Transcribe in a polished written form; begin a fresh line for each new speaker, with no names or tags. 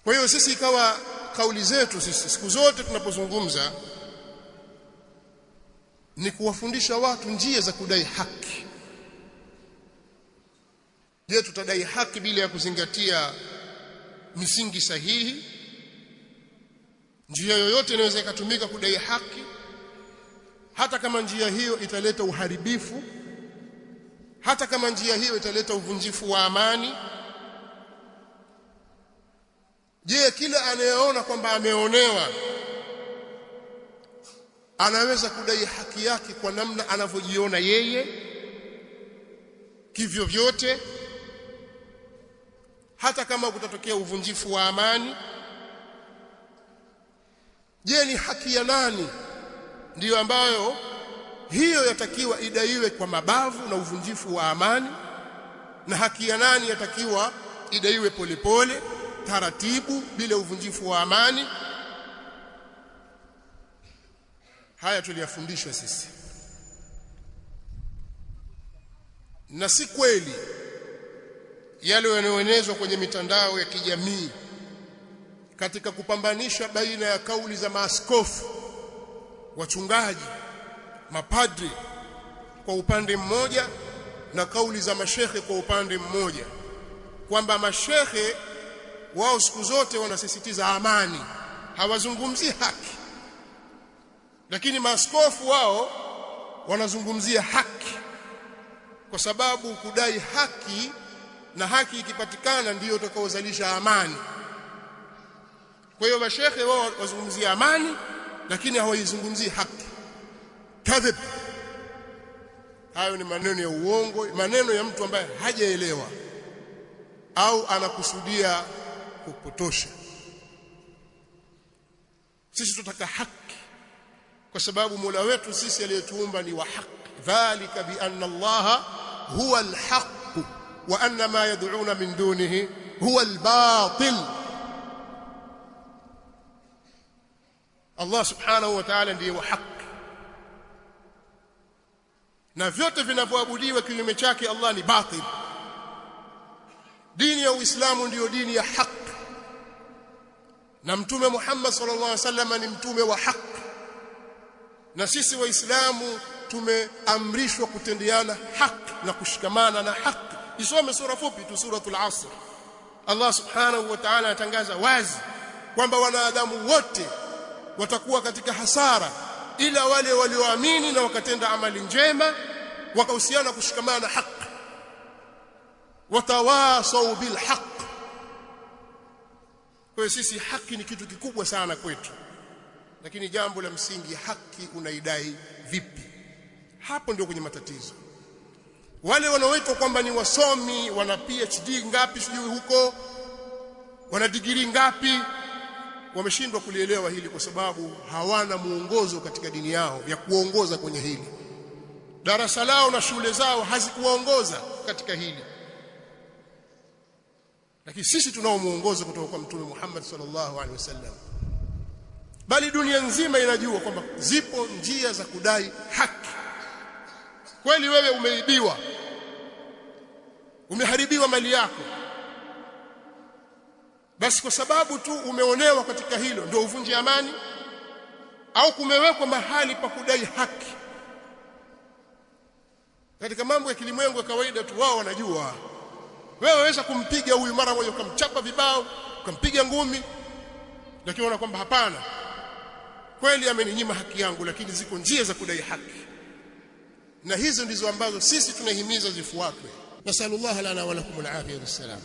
Kwa hiyo sisi ikawa kauli zetu sisi siku zote tunapozungumza ni kuwafundisha watu njia za kudai haki. Je, tutadai haki bila ya kuzingatia misingi sahihi? Njia yoyote inaweza ikatumika kudai haki, hata kama njia hiyo italeta uharibifu, hata kama njia hiyo italeta uvunjifu wa amani. Je, kila anayeona kwamba ameonewa anaweza kudai haki yake kwa namna anavyojiona yeye kivyo vyote, hata kama kutatokea uvunjifu wa amani? Je, ni haki ya nani ndiyo ambayo hiyo yatakiwa idaiwe kwa mabavu na uvunjifu wa amani, na haki ya nani yatakiwa idaiwe polepole taratibu bila uvunjifu wa amani? Haya tuliyafundishwa sisi, na si kweli yale yanayoenezwa kwenye mitandao ya kijamii katika kupambanisha baina ya kauli za maaskofu, wachungaji, mapadri kwa upande mmoja na kauli za mashehe kwa upande mmoja, kwamba mashehe wao siku zote wanasisitiza amani, hawazungumzii haki, lakini maaskofu wao wanazungumzia haki, kwa sababu kudai haki na haki ikipatikana ndiyo utakaozalisha amani. Kwa hiyo mashehe wao wazungumzia amani lakini hawaizungumzii haki. Kadhib. Hayo ni maneno ya uongo, maneno ya mtu ambaye hajaelewa au anakusudia kupotosha. Sisi tutaka haki kwa sababu Mola wetu sisi aliyetuumba ni wa haki. Dhalika bi anna Allaha huwa al-haq wa anna ma yad'una min dunihi huwa al-batil. Allah subhanahu wa ta'ala ndiye wa haki, na vyote vinavyoabudiwa kinyume chake Allah ni batil. Dini ya Uislamu ndiyo dini ya haki, na Mtume Muhammad sallallahu alaihi wasallam ni mtume wa haki, na sisi Waislamu tumeamrishwa kutendeana haki na kushikamana na haki. Isome sura fupi tu, suratul Asr. Allah subhanahu wa ta'ala atangaza wazi kwamba wanadamu wote watakuwa katika hasara ila wale walioamini na wakatenda amali njema wakahusiana kushikamana na haki, watawasau bil haq. Kwa sisi haki ni kitu kikubwa sana kwetu, lakini jambo la msingi, haki unaidai vipi? Hapo ndio kwenye matatizo. Wale wanaoitwa kwamba ni wasomi, wana PhD ngapi sijui huko, wana degree ngapi, wameshindwa kulielewa hili kwa sababu hawana muongozo katika dini yao ya kuongoza kwenye hili. Darasa lao na shule zao hazikuwaongoza katika hili. Lakini sisi tunao muongozo kutoka kwa Mtume Muhammad sallallahu alaihi wasallam. Bali dunia nzima inajua kwamba zipo njia za kudai haki. Kweli wewe umeibiwa, umeharibiwa mali yako, basi kwa sababu tu umeonewa katika hilo ndio uvunje amani? Au kumewekwa mahali pa kudai haki? Katika mambo ya kilimwengu ya kawaida tu wao wanajua. Wewe waweza kumpiga huyu mara moja ukamchapa vibao, ukampiga ngumi, lakini unaona kwamba hapana, kweli ameninyima haki yangu, lakini ziko njia za kudai haki. Na hizo ndizo ambazo sisi tunahimiza zifuatwe. Nasallallahu lana wa lakum al-afiyata wassalam.